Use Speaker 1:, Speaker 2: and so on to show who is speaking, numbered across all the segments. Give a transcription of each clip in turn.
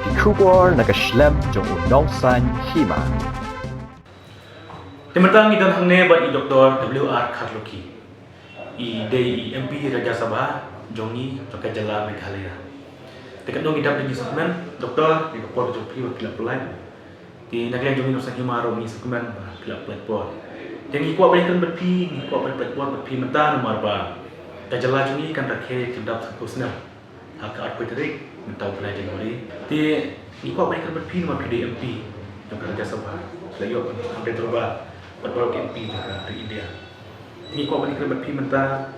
Speaker 1: ki kubor nakaslem jong unongsan hima.
Speaker 2: Tematang idan hangne bat i Dr. W.R. Kharloki. I day MP Raja Sabha jongi toka jala Meghalaya. Tekat dong idap di dokumen doktor di kapor jopi wakil apply. Di naklian jongi nusa himaro ni dokumen wakil apply por. Yang ikwa balikan berpi, ikwa balik por berpi mata nomor ba. Kajala jongi kan rakhe kendap kusna. Hak art poiterik mentau pelai Januari. Di ikwa balikan berpi nomor PDMP Dr. Raja Sabha. Selayu hampir terubah. Berbau MP juga dari India. Ini kau balik kerja menta,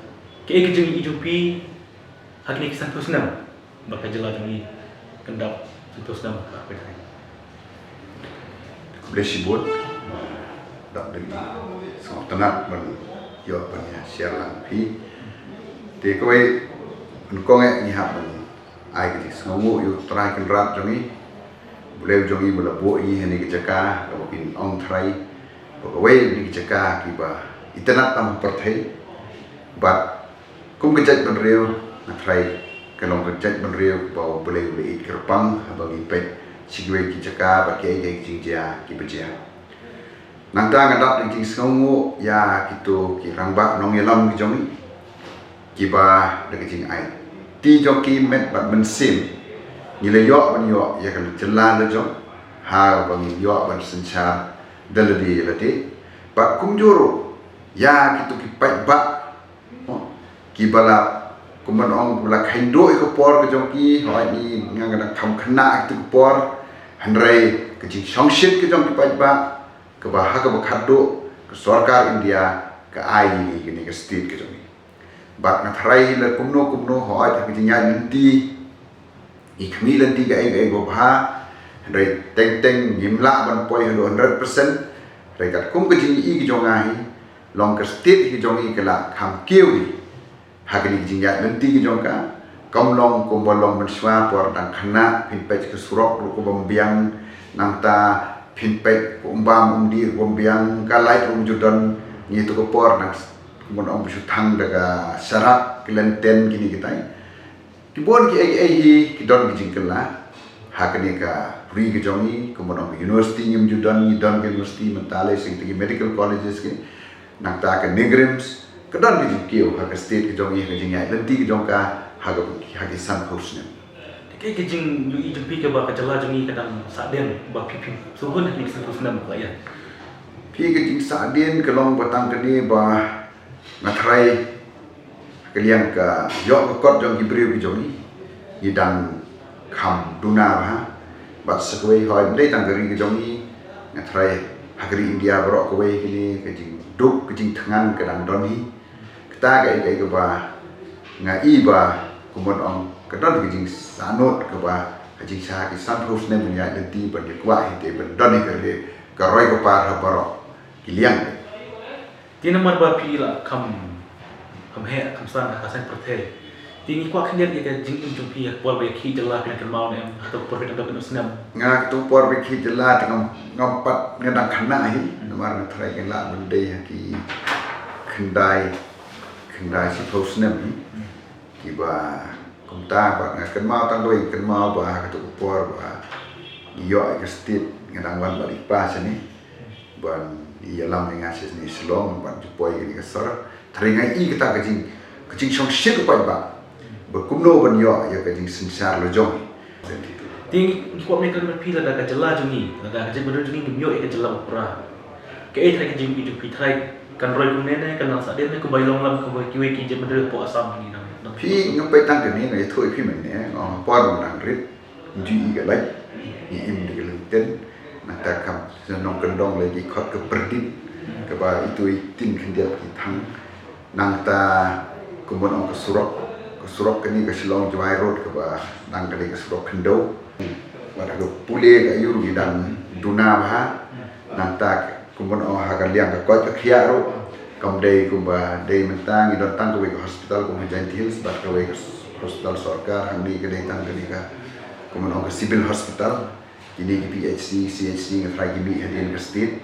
Speaker 2: kaya kerja hidupi, hari ini kesan terus nam, bakal jelas ini kendap terus nam apa itu?
Speaker 3: Boleh sibuk, tak dari semua tenat jawabannya siaran pi. Tapi kau engkau ni happen, ai kita semua yuk try kenrat jongi, boleh jongi melabuh ini hendak kerja kau mungkin on try. Pegawai di Jakarta kiba internet tam pertai, but kum kejat benriu natrai kalau kejat benriu bau boleh it kerpang bagi pet sigwe di Jakarta bagi ai jingjia kibaja. Nangta ngadak di sengu ya kitu kiramba nong yelam kijomi kiba de jing ai. Ti joki met bat mensim nile yo ban yo ya kan jelan le jong ha bagi yo ban sencha daladi lati pak kumjuru ya gitu kipai bak kibala kuman ong bula kaindo iko por ke jongki hoi ni ngana tham khana itu por handrai ke jing songshit ke jong kipai bak ke baha ke bakado ke sarkar India ke ai ni ke state ke jong bak na thrai le kumno hoi ta ke jing ya nanti ikmi lanti ke ai go baha dari teng jimla ban poi 100%. Dari kat kum kejing i kejongai long ke state kejongi kela kam kiwi hagni jingat nanti kejongka kom long kum bolong menswa por dan khana pinpet ke surok ko bombiang nangta pinpet ko umbam umdir bombiang kalai judon ni to ko por nang kumon om thang daga syarat kelenten kini kita kibon ki ai kidon kijingkela hakni ka free kejongi kemudian university nyum judan ni dan university mentale sing tinggi medical colleges ke nakta ke negrims kedan di kio hak state kejongi kejingnya lenti kejongka hak san hosnya
Speaker 2: Kaya kejing yu jumpi ke bakal jelas jongi kadang saden bak pipi suhun ni kesan terus nam kaya.
Speaker 3: Pi kejing sadin kelong batang kene ba natrai kalian ka yo ko kot jong gibriu kejongi idang kham duna ha bat sekwe hoi mdei tanggeri ke jongi ngatrai hagri India berok kowe kini kejing duk kejing tengan kedang doni kita kai ke ba ngai ba kumon ong kedon kejing sanut ke ba kejing sa ki san terus ne punya denti ban ke kwa hite ban doni ke roi ke par berok kiliang
Speaker 2: Di nomor bapi lah kam he kam san kasan pertel. Tinggi kuat kendian dia jing jumpi ya buat baik jelas dengan mau ni atau perfect atau kena senam.
Speaker 3: Nga tu por be ki jela tengam ngompat ngadang khana hi nomar thrai kan la bende ki khendai si posnem ki ba kumta ba ngakan mau tang doi kan mau ba ka tu por ba yo ke state ngadang wan ba pa sini ban ia lam ngasis ni selong ban poi ni kasar thringai I kita kajing song shit ba berkumno ban yo ya kajing sensar lo jong
Speaker 2: Tinggi kuat mereka berpila dah kejelas jongi, dah kerja bener jongi gemyo ikan jelas berperah. Kaya try kerja hidup try kan roy kumnene kan nang saden ko bailong lam ko kiwe ki je bener po asam ni nang.
Speaker 3: Pi ngapai tang ke ni ngai thoi pi men ne por nang rit ji ga lai ni im de lenten na ta kam senong kendong lagi khot ke perdit ke ba itu tin khendia ki thang nang ta kumon ong ke surok kini ke Silong Jawai Road ke ba nang kali ke surok kendo pada ke pule ke yur di dan duna ba nang ta kumon ong hagar liang ke kot ke khia ro kam dei kumba dei mentang i don tang ke hospital kum Giant Hills ba ke hospital sarkar handi ke dei tang ke kumon ong ke civil hospital ini di PhD CHD nge try gibi hadin ke state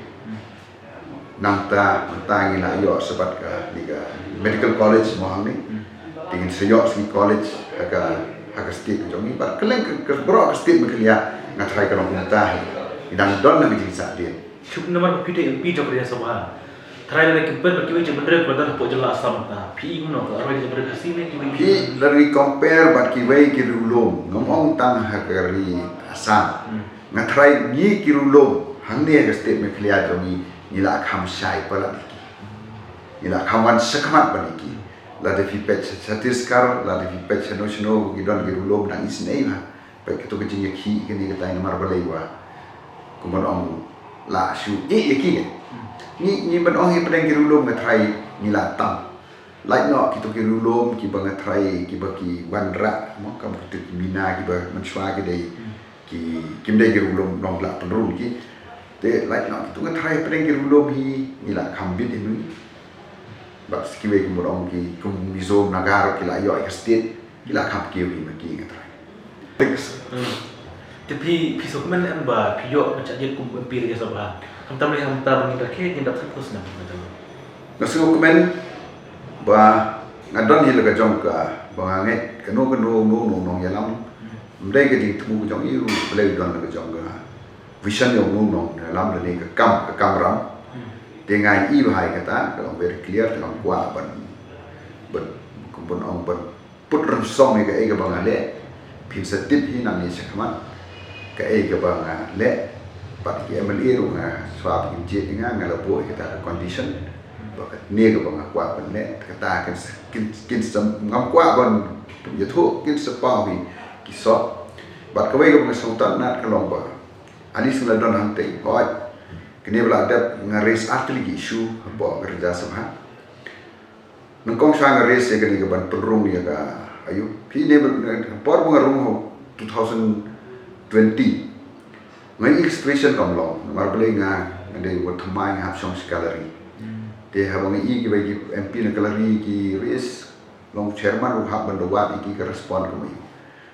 Speaker 3: nang ta mentang ila yo sebat ke medical college mohang ni tingin sejok si college hak state jong ni ba keleng ke bro state mekelia ngatrai kalau muntah idang don na bijin sa dia
Speaker 2: Cuk nomor PDI MP jok Raja Sabha. Try lagi kempen bagi wajib bener pada pok jelas asam ta. PI kuno ke arwah bener kasih ni
Speaker 3: pi lari compare bat ki wei ki rulom ngomong tang hakari asam ngatrai ni ki rulom hang ne ke state mekelia jong ni la kham sai pala ni la khawan sakmat baniki la de fipet Chhattisgarh la de fipet Chano gidon ki rulom nang isnei ha pe ke to ke jing ki ni ke tai mar balai wa kumon ong la shu ki ni ban ong hi pedang ki rulom ngatrai ni la tam lai no ki to ki rulom ki bang ngatrai ki baki wanra mo kam tu mina ki ba menchwa ki dei ki kim dei ki rulom nong la penrun ki te lai no ki to ngatrai pedang ki rulom hi ni la khambit ini ba skiwe ki morong ki kum mizom nagar ki la yo ka state ki la khap ki hi ma ki ngatrai
Speaker 2: tapi pisokumen an ba piyo macam dia kum MP Raja Sabha. Hamtam ni hamtam ni rakyat yang dapat terus nak macam.
Speaker 3: Nasuko kemen ba ngadon hi laga jong ka ba ngai kanu no nong yalam mdai ke di tmu jong yu blai don laga jong ka vision yo nong lam le ka kam ram te ngai i ba hai kata ka very clear ka kwa ban kumpun ong ban put ram song ni ka e ka ba ngale pin setip hi nang ni sakman ka e ka ba ngale pat ki MLA ru nga swab ki je nga ngalapo kita condition bakat ne ka bang kwa ban ne kata kin sam ngam kwa ban ya thu kin sa pa wi ki so bat ka wei ka bang sultan nat ka long ba ali sula don hang te hoi kini bla ada nga race artillery issue ba Raja Sabha nang kong sa nga race ya kini ka ban perung ya ka ayu pi ne por bang rung ho 2020 ngai expression kam long marbele nga ngade wo thamai nga hapsong gallery te habang i ki bagi MP na gallery ki race long chairman ru hab bando wa ki respond ko mai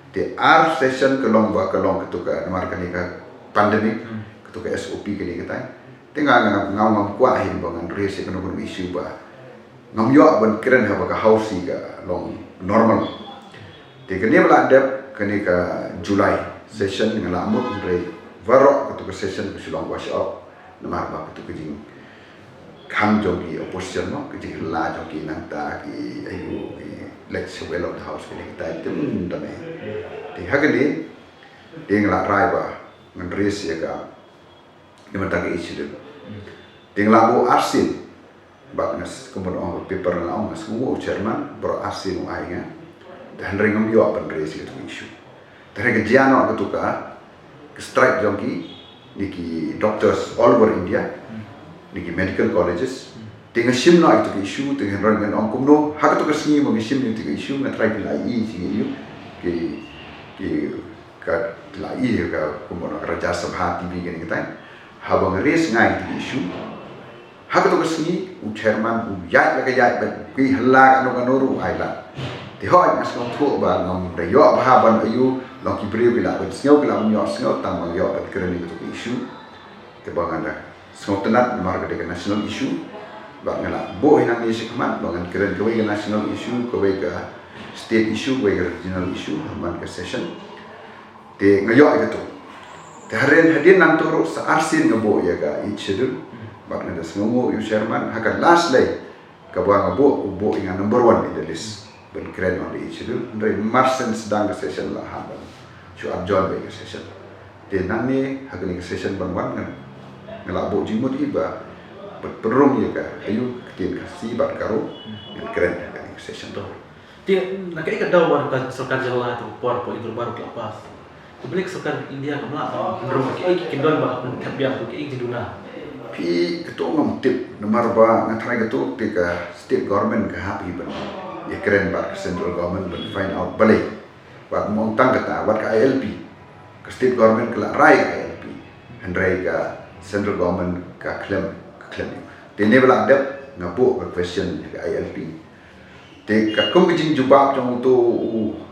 Speaker 3: te ar session ke long ba ke long ke ka mar ka ni ka pandemic ke ka SOP ke ni ka tai te nga ngam kwa hin bangan race ke no issue ba ngam yo ban kren ha ba ka house ka long normal te ke ni bla dep ke ni ka July session ngala amut re varok ketua session ke Shillong wash up namar ba ketua kejing kham jogi opposition no kejing la jogi nang ta ki ayu ki let's well of the house ke kita tim dane ti hagani ding la rai ba ngan res ya ka dimata ke issue ding la bo arsin ba nas kemudian on paper la on nas ngo chairman bro arsin ai nga dan ringam yo ban res itu issue tare ke jano ketua strike jongki niki doctors all over India niki medical colleges dengan sim na itu issue dengan rangan ongkum no hak tu kesini mo sim itu issue na try bila i sini you ki ka la i ka kumono Raja Sabha TV gini kita habang race ngai itu issue hak tu kesini chairman ya la ya ki hala anu ru aila ti hoi as no thu ba ngom de yo ba ban ayu long ki brio bila ben snyo bila nyo snyo tang mang yo at keren itu issue ke banganda snyo tenat mar ke national issue ba ngala bo hinang ni sikman bangan keren ke national issue ke state issue ke regional issue man ke session te ngayo itu te haren hadin nang turu sa arsin ngabo ya ga ichedul ba ngada snyo yu chairman hakan last day ke bang bo inga number 1 in the list ben keren on the issue dari marsen sedang ke session lah haban chu abjol be ke session de nang ni hakani ke session ban wan kan ngelabo jimut iba perung ya ka ayu ketin kasi bat karo keren hakani ke session
Speaker 2: tu dia nak ikat daw war ka sarkar jala tu por itu baru lepas tu balik sarkar India kamla cenderung ki kindon ba pun tabiang tu ki duna
Speaker 3: pi ketua ngam tip nomor ba ngatrai ketua tika state government ka happy ban ya keren ba central government ben find out balik wat mong tang kata wat ka ILP ke state government ke rai ka ILP handrai ka central government ka claim te ne bala dep ngapo ka question ka ILP te ka kom kijing jubab jong tu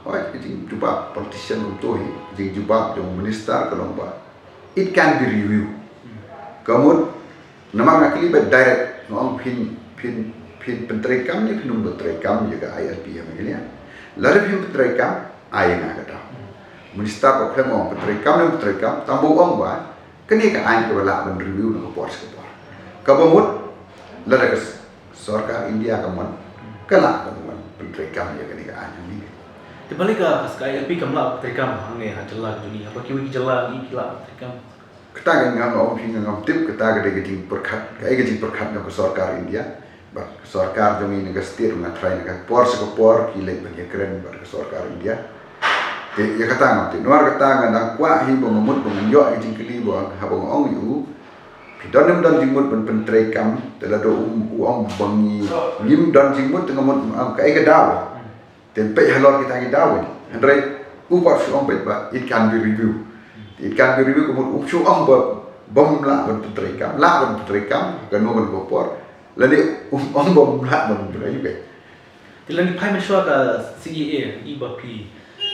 Speaker 3: oi kijing jubab politician tu hi kijing jubab jong minister ka lomba it can be review kamun nama ngakili ba direct ngong pin pentrekam ni pinum pentrekam juga ILP ya mengilia lalu pin pentrekam ai na ka ta minister ko khem ong petri kam tambu ong ba kini ka ai ko la ban review no por ska por ka bamut la da sarkar India ka man kala ban petri kam ya kini ka ai ni
Speaker 2: Di balik ke ILP kamla terikam hangne hajalla dunia apa kiwi jalla ni kila terikam
Speaker 3: kita kan ngam om phi ngam tip kita ga de gajing perkhat no sarkar India ba sarkar jami ne ga state na try na por ska por ki le ba ye kren ba sarkar India te ya kata ngam te nuar kata ngam kwa hi bo ngamut bo ngyo gajing kili bo ha bo ong yu pi don don jingmut ben terikam te la do ong bangi lim don jingmut ngamut am ka ga daw tempe halor kita daw andrai upar ong bet ba it can be review kemudian upsu ang bom la ban putrikam kanu ban bopor lani ang bom la ban putrikam
Speaker 2: tilang pai mensua ka CEA iba pi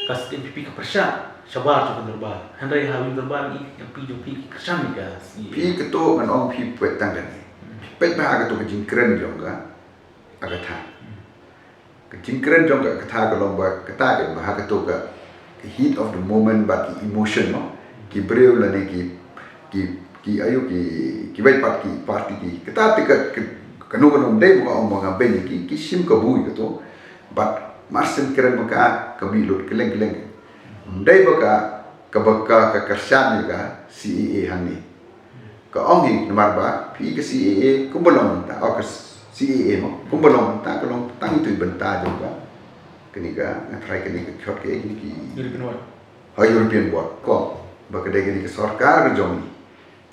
Speaker 2: kas MPP ka persya shabar jo derbar handai hawin derbar i MP jo pi kersam ka CEA
Speaker 3: pi keto man ong pi pet tangkan pet ba keto kejing keren jongga agatha kejing keren jongga katha ka lomba kata ke ba keto ka heat of the moment but the emotion no ki breu la ne ki ayo ki bai pat ki party ki kita tika kanu dei mo ong mga ben ki sim ka bui to but marsen keren maka kabilut keleng dei baka ka kersan ga CEA hani ka ong hi namar ba pi ka CEA kumbolong ta o ka CEA mo kumbolong ta ka long tang tu benta jo ba kini ka try kini ka khot ke ni ki European board ko baka degi ke sarkar jomi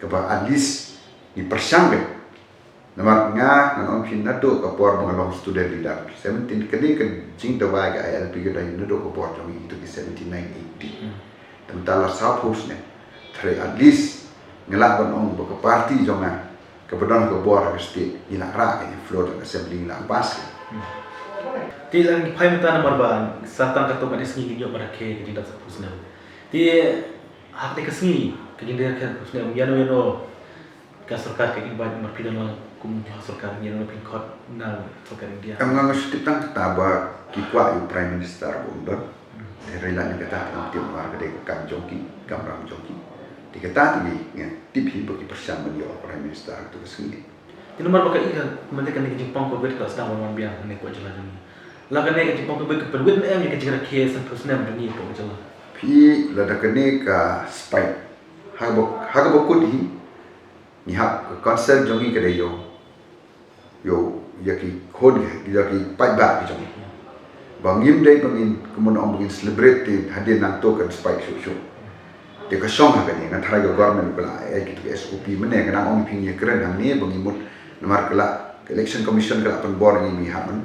Speaker 3: ke ba at least ni persangbe namar nga na on pin nato ka por mga long student leader 17 kini kan jing da wa ga ILP ga dai nato ko por jomi itu ke 7980 tentala south host ne tre at least ngala ban on baka party jonga ke badon ko bor ga state ina ra ni floor assembly la pas
Speaker 2: tilang pai mata namar ba satang ka to kan isngi nyo para ke di dap pusna ti hak de kesni kejindar kan pusna yano ka sarkar ke ibad marpidan lang kum sarkar yano pin khot na sarkar India
Speaker 3: am nga stit tang taba ki kwa yu prime minister bundon rela ni kata am tim war ke kam jongki kam ram jongki di kata ti nge tip hi bagi bersama dia prime minister tu kesini
Speaker 2: ti nomor baka ika mendekan ni Jepang ko bet kelas na wan biang ne ko jala ni la kan ne Jepang ko bet ke perwit em ni ke jira ke san pusna ni ko jala
Speaker 3: pi lada kene ka spike hagabo kudi ni hak concert jongi kede yo yaki khod ge yaki pai ba ki jongi bangim dei bangin kemun ong bangin celebrate hadir nang to kan spike show de ka song ha kene ngan thara yo government bala ai ki SOP mene kan ong ping ye keren hang ne bangin mut namar kala election commission kala pan bor ni mi haman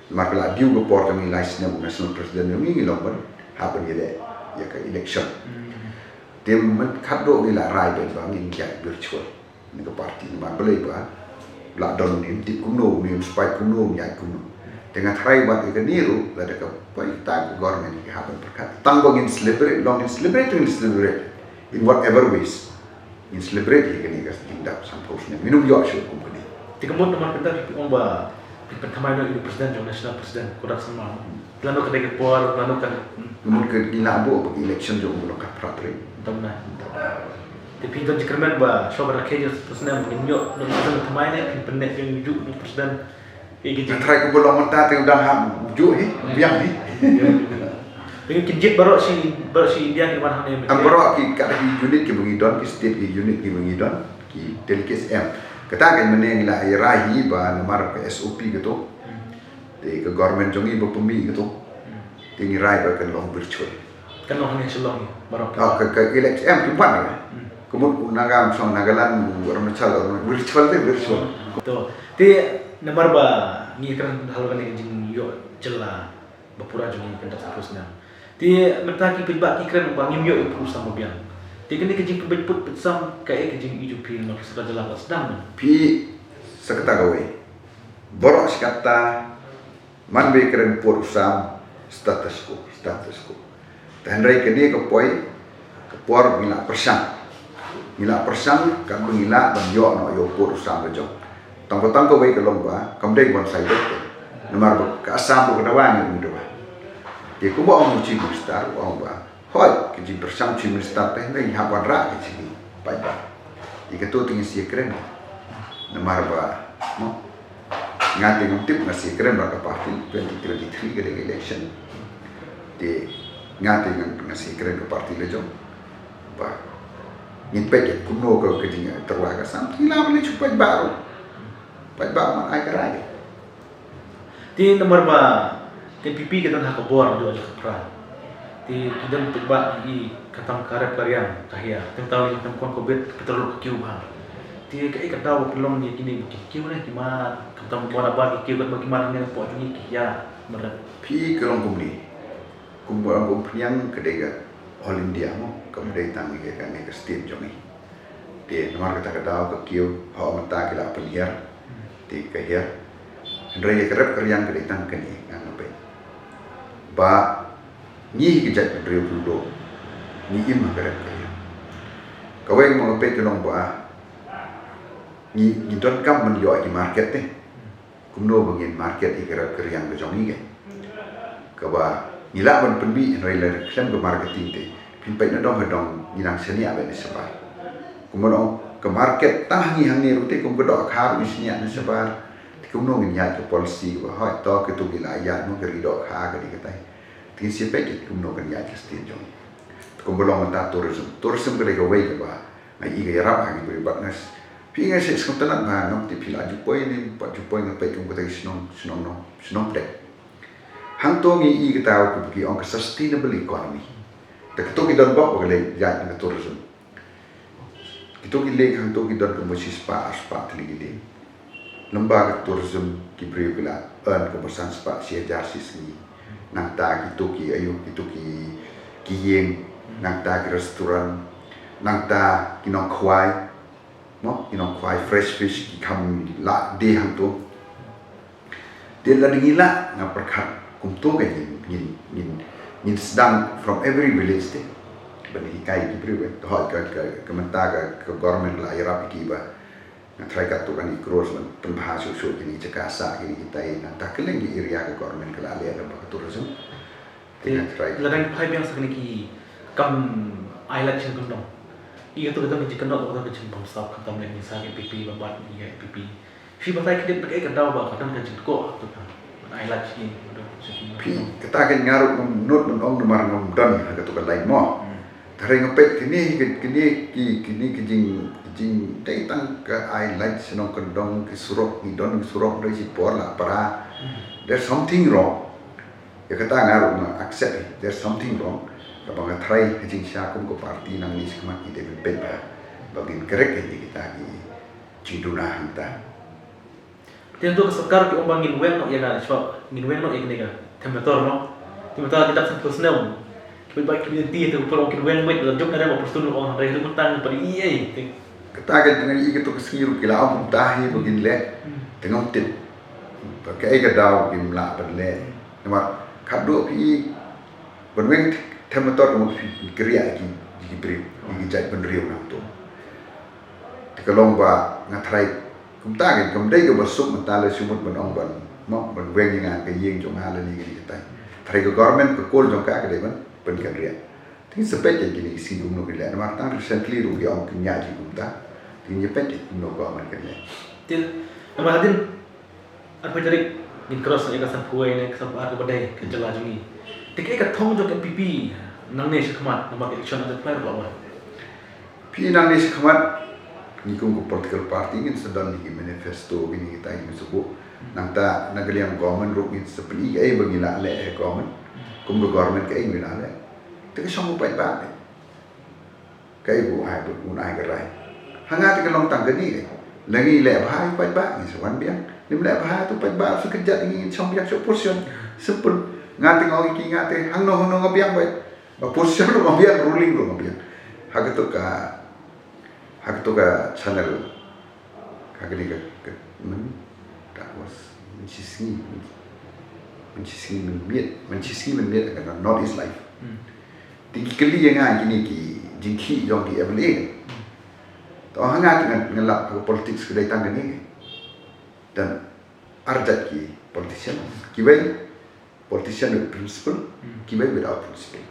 Speaker 3: namar kala diu go port mi license na national president ni lomban happen ye ya ke election dem man khaddo ni la rai be ba ngin kya virtual ni ko party ni ma belai ba la don ni tip kuno ni spike kuno ni ai kuno dengan try ba ke ni ru la de ka pai ta government ki happen perkat tang bo ngin celebrate long in celebrate in whatever ways in celebrate ke ni ka tindak sampos ni minum yo shu ko ni
Speaker 2: tikamot naman pentar pi ba pertama no presiden national president kodak sama plano ka de por plano ka
Speaker 3: mungkin gilabo bagi election jo ulo ka pratre
Speaker 2: tamna te pinto jikermen ba shobar keje presiden nyo no tamai ne pin penet yang ju presiden e gitu
Speaker 3: try ko bolong mata te udang ham ju hi biang hi
Speaker 2: pengen kinjit baru si India ke mana ne
Speaker 3: ambaro ki ka unit ki bangidon ki state ki unit ki bangidon ki delikes m kata kan meneng la irahi ba namar ke SOP gitu te ke government jongi bo pemi gitu tingi rai ba kan long virtual
Speaker 2: kan long ni selong baru
Speaker 3: ke election m timpan ya kemudian nagam song nagalan orang virtual
Speaker 2: to te namar ba ni kan hal kan jing yo jela bapura jongi kan tak terusna te mentaki pibak ikran bangim yo perusahaan mobiang te kan kejing pebut pesam kai kejing ijupi no sudah jelas sedang
Speaker 3: pi sekata gawe borok sekata man be keren perusahaan status quo tandai kini ke poi ke por mila persang kan mengila dan yo no yo perusahaan bejo tang ko we ke lomba kam dei bon sai dek namar ka asam ko dawang ni do Dia ko ba ang chief minister ang ba. Hoi, ke jing bersam chief minister teh ngai haban ra ke sini. Pai ba. Ika tu tinggi si keren. Namar ba. No. Ngati ngam tip ngasi keren ba ka parti 2023 ke election. Di ngati ngasi keren ke parti le jom. Ba. Ngin pek kuno ke jing terlaga sam. Hila mali chupai baru. Pai ba man ai karai.
Speaker 2: Di nomor ba KPP kita nak kabur juga kapra. Di kita tiba di katang karep karyang kahia. Tentang yang tempat COVID kita lalu kiu bah. Di kai kata pelong ni kini kiu ni gimana? Katang buat apa kiu kat bagaimana ni pok ni kia merah.
Speaker 3: Pi kerong kumni. Kumpulan kumpulan kedega All India mo kemudian tangi ke kan ke state jomi. Di nomor kata ke kiu hau mata ke la penhiar. Di kahia. Raya kerap karyang kedai tang kini ngapain? Ba ni kejat berdiri dulu ni imah kerap kaya kau yang mau pek kelong ba ni don kam menjual di market ni kumno bangin market di kerap yang kejong ni kan kau ba ni lah ban penbi rela klem ke marketing te pimpai na dong hedong ni nang seni abe ni sebar kumno ke market tah ni hang ni rute kum kedok khar ni seni ni sebar kumno ngiat ke polisi ba hoi to ke tu gila ya no ke ridok kha ke di katai tin siapa yang kumno kan ya Justin Jong. Kumbolong mata tourism kali kau wei ba. Ngai iga yarap hangi beri batnas. Pingai se sekotanan ma nom ti pila jupoi ni pat jupoi ngapai kum kata senong plek. Hang to ngi iga tahu ku bagi on sustainable economy. Tak to kita buat kali ya dengan tourism. Kita gile hang to kita promosi spa teli gile. Lembaga tourism ki beri kala earn kebersan spa sia jarsis ni. Nang ta gitu ki ayu gitu ki yeng nang ta ki restoran nang ta ki nong kwai mo ki nong kwai fresh fish ki kam la de hang tu de la ngila na perkat kum tu ke nin sedang from every village de bani kai ki priwe to ha ka menta ka government la ira ki ba na try ka tu kan ikros man pembahas so kini cekasa kini kita na takeleng di area ke government ke la le ba tourism
Speaker 2: Tidak try. Ladang pai biang sakni ki kam island chen kundong. Iya tu kita menjadi kendok atau kecil bangsa kita melihat misalnya PP babat iya PP. Si batai kita pakai kendau bah kadang kecil kok tu kan. Island sini.
Speaker 3: Pi kita akan ngaruh menut menong nomor dan harga tu kan lain mo. Tapi ngepet kini kijing tentang ke island senong kendong ke surok ngidon surok dari si pola para. There's something wrong. Ya kata ngaruh na accept there's something wrong. Kapag try kijing siya kum ko party nang nis kumat ide beba. Bagin kerek ini kita di ciduna hanta.
Speaker 2: Tentu sekar ki ombangin wen no ya na so ngin wen no ikni ka. Temperatur no. Temperatur kita sampai snow. Baik community itu perlu kin wen wet dan jok na mo perlu on dari itu tang pari iya.
Speaker 3: Katakan dengan ini kita kesiru kila am tahi bagin le. Tengok tip. Pakai ke daw kimla berle. Nama kado pi benweng temperatur mo kriya ki beri ki jai benriu nam tu. Tikalong ba ngatrai kumta ke kumdai ke basuk mentale sumut benong ban mo benweng ngan ke yeng jong hala ni ki tai. Trai ke government ke kol jong ka ke deban pen kan ria. Tin sepet ke ni si gumno ke le. Nama tang recently ru ki om kinya ji kumta. Tin nyepet gumno government ke le.
Speaker 2: Til nama hadin apa jadi in cross ni kasan puai ni kasan ar ke badai ke jala jungi. Tikai ka thong jo ke PP nang ne shikmat nama election ada player ba.
Speaker 3: Pi nang ni sikmat ni kum political party ngin sedang ni manifesto ini kita ini sebut nang ta nagaliang government ro ngin sepeni ai bangila le government kum government ke ai ngila le te song pai ba kai bu ai bu ai ka rai hanga te long tang ke ni lagi le ba pai ba ni sawan biang lim le ba tu pai ba sekejap ingin song biang so portion sepul ngati ngau iki ngati hang no ngabiang bai ba portion ro ngabiang ruling ro ngabiang hak tu ka channel kagani ka men that was menciski men miet kan not is life tinggi kali yang ngani ki jingki jong ki evle to hanga dengan lap politik kedai tangga ni dan arjat ki politician ki wei politician with principle kibai without principle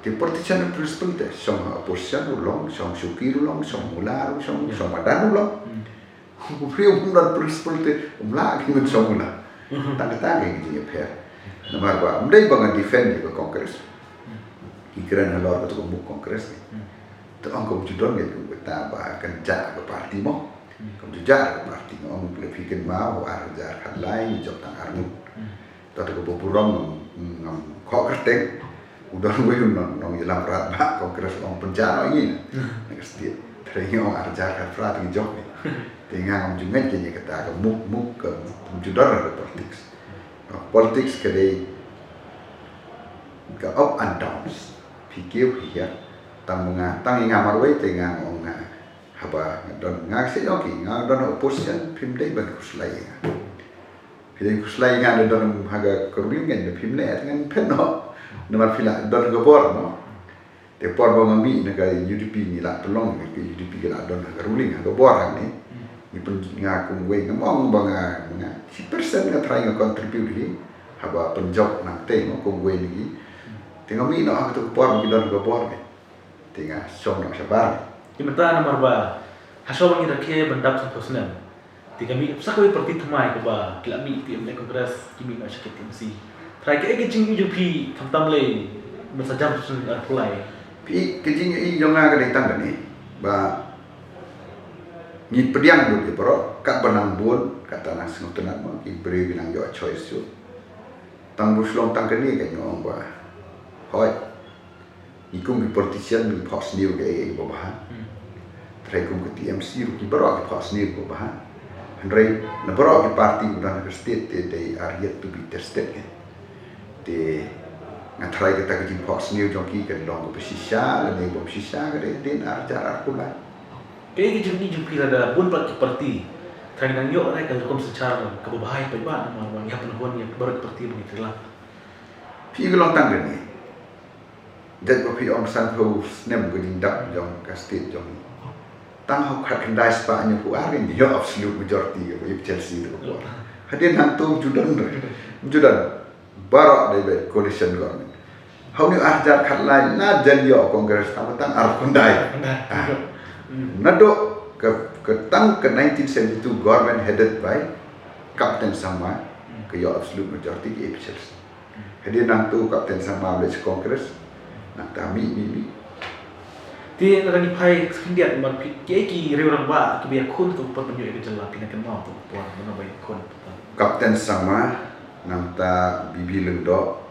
Speaker 3: the politician with principle te song opposition ulong song syuki ulong song mula song madan ulong Priu dan principle te umla ki mit song mula tang gitu ya per namar ba mdai bang defend ke kongres ikiran halor ke buk kongres to angko judon gitu ta ba kan ja ke parti mo kom jujar ke parti mo ang lepikin mau arjar kan lain job tang armu to ke boburong ngam kok kerteng udah gue nong jelang rat ba kongres ong penjara ini nek setiap terengong arjar kan frat di job tinggal ngomongin kayaknya kita ke muk ke judar ada politics kedai ke up and downs pikir tang ingat marwai tengah onga haba don ngasi oke don opposition film dai ban kuslai ngada don haga kerulingan de film dai dengan peno nomor fila don gobor no te por bo ngami naga UDP ni la tolong ke UDP la don haga ruling haga bor ni ni pun ngaku gue ngomong bang 10% nga try nga contribute hi haba penjok nang te no kung gue ni tengok mi no aku por mo kidon go por ni tinga som no sabar
Speaker 2: Imenta nomor ba haso bang irake bandap sa tosnem tiga mi sakwe parti thamai ko ba kila mi ti amle kongres kimi na sakit MC try ke jing UDP thamtam le masajam sun apply
Speaker 3: pi kejing i jonga ga datang ni ba ni pediang dulu bro kat benang bun kata nang sengutan mo ki beri binang yo choice yo tang buslong tang keni ka nyong ba hoi ikum bi politician bi pos new ga e bo ba trai kum ke TMC ru ki bro ki pos new bo ba handrai na bro ki party udan ke state they are yet to be tested de ngatrai kita ke pos new jong ki kan long ko sisa le bo sisa ga de arjar pula
Speaker 2: kaya jumni jumpi ada pun parti try nang yo ai kalau kom secara kebahaya pa ba nama yang penhuan yang baru parti begitu lah
Speaker 3: pi gelong tang ni dat ko pi om san ho snem ko ding dak jong ka state jong tang ho khat kendai spa nya ku arin yo absolute majority ko Chelsea to ko hadin hang tu judan barak dai be coalition government how ni ahjar khat lai na jan yo kongres tang ar kundai nado ke 1972 government headed by Captain Sama ke yo absolute majority ke officials hadir nang tu Captain Sama le Congress nak kami ni
Speaker 2: ti rani pai skindiat mar ki reurang ba ki biar kun tu per penyu ke jela pinakan mau tu puan mana bai kun
Speaker 3: Captain Sama nang ta bibi lendo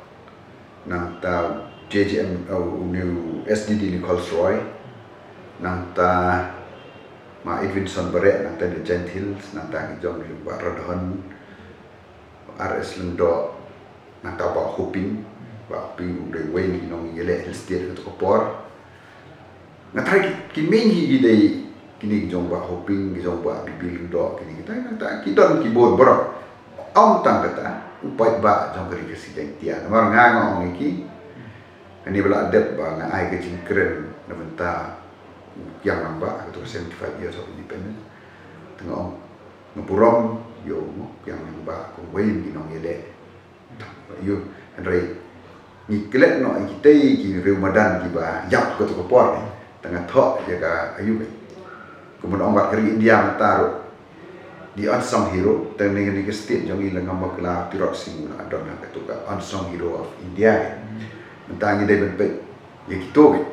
Speaker 3: nang ta JJM new SDD Nicole Roy nang ta ma Edwinson Barret nang ta The Gentiles nang ta jong ba Radhon RS lendo nang ta ba Hoping de Wayne nong yele state to por na try ki menhi dei kini jong ba Hoping jong ba bibil lendo kini kita nang ta ki don ki bon bro om tang kata upai ba jong kari presiden tia mar ngangong iki ani bela adet ba nga ai ke jingkren na benta yang nambah atau 75 years of independence tengok ngepurong yo yang nambah kong wain ginong yele yo andrei ni kelet no kita ki Ramadan ki ba yap ko to por tengah thok jaga ayu kemudian ongkat keri India mataru di unsung hero tengah ni ke state jong ilang ngamba kala tirot sing adon na to ka unsung hero of India mentangi dai ben pe ya kito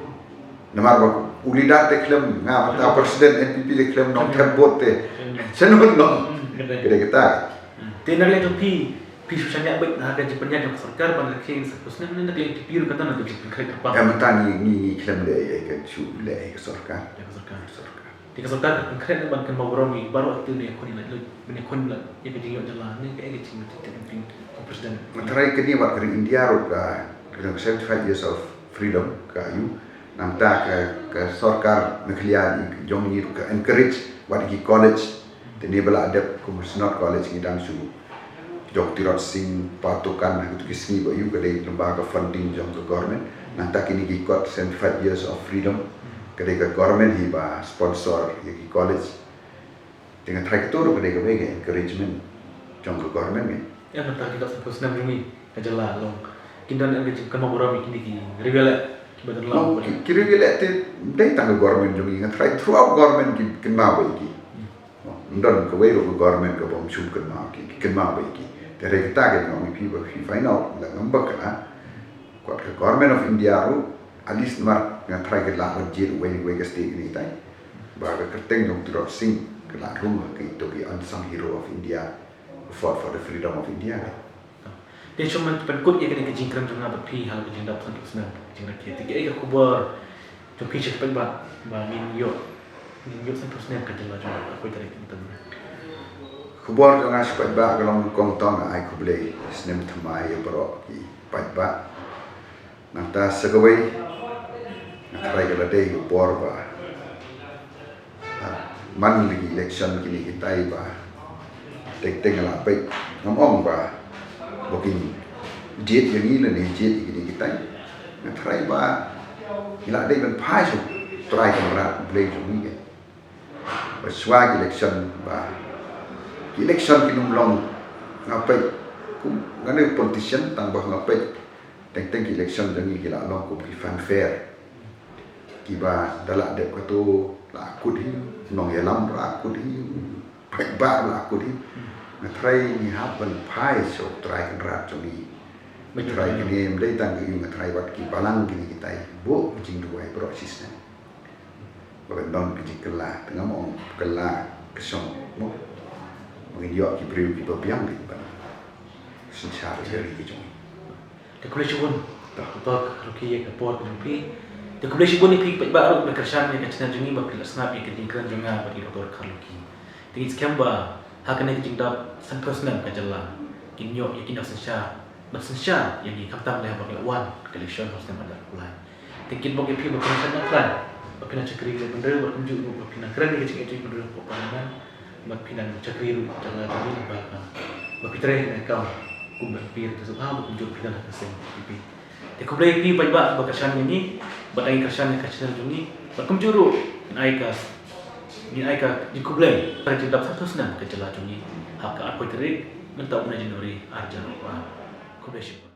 Speaker 3: namar ba ulida te klem nga ta presiden NPP te klem nong tembot te senun nong kede kita
Speaker 2: te nak le pi susahnya baik nah gaji penyak yang sarkar pada kini seterusnya nak le pi kata nak gaji kai terpang
Speaker 3: ya mentangi ni klem le ya ke chu le ke sarkar
Speaker 2: di sarkar keren ban kan mawromi baru itu ni kon ni kon la ya gaji yo jalan ni kayak gaji penting presiden
Speaker 3: menterai kini wat keri India ro ka 75 years of freedom ka ayu nang ta ke sarkar nuklear jong ni ke encourage wat ki college teni bela adep not college ni dang su jok tirot sing patukan gitu kisni ba yu ke lembaga funding jong ke government nang ta kini ki kot 75 years of freedom ke government hi ba sponsor ki college dengan traktor ke bege encouragement jong ke government ni
Speaker 2: ya mentang kita seterusnya bumi kajala long kindan ang kan mabura mi kini revela kibadan long
Speaker 3: kiri gila te dai tang government jongi ngat try throughout government ki ma bai ki ndon ko wei ro government ko bom chum kan ma bai ki te re ta ke no mi pi ba fi final la ngamba kana ko government of India ro alis mar ngat try ke la ko jit wei ke state ni tai ba ka teng dong tro sing ke la rumah ke to be unsung hero of India fought for the freedom of India.
Speaker 2: Dia cuma penkut ia kena kejingkran jangan berpi hal kejing dapat untuk senang kejing rakyat. Tiga ayah kubar jumpi cepat ba min yo sentuh senang kejala jangan aku tarik kita.
Speaker 3: Kubar jangan cepat ba kalau kong tong ai kublai senem thamai ya bro ki pat ba. Nanta segawai natarai kala dei kubar ba. Man lagi election kini kita ba. Tek ala pai ngomong ba. Booking jet yang ini ni jet ini kita nak try ba ila dai ban phai su try kamera play tu ni ba swag election ba election kinum long ngapai kum ngane politician tang ba ngapai teng election yang ini kila long kum ki fanfare ki ba dalak dep ko tu la akut hi nong yalam ra akut hi ba la akut hi na try ni happen pai so try kan rat so ni try ni mdai tang yung try wat ki balang gini kita bo jing duai proses na ba don ki kala tengah mo kala kesong mo mungkin yo ki priu ki babiang ni ba secara dari ki jong
Speaker 2: Te kulai shubun tak ruki ya kapor kumpi te kulai shubun ni pik baru na kersan ni kacina jungi ba pil snap ya kejingkran junga ba ki doktor Carloki tingit skamba hakane kejingdap santusnan kajala kinyo yakin asensya basensya yang dikamtam leh bagi wan collection hostem ada kulai tingkit bagi pi berkonsen plan bapina cakri ke benda berkunjung bapina keren ni kecil benda pepandangan bapina cakri jangan tadi bapitre kau kumbar pir tu sebab berkunjung pina lah kesen pipi te kublai pi bajba bakasan ini batai kersan kacil jungi berkunjuru aikas ni aika di kublai pada jendap satu senang kejala jungi hak apa terik mentau menjadi arja kublai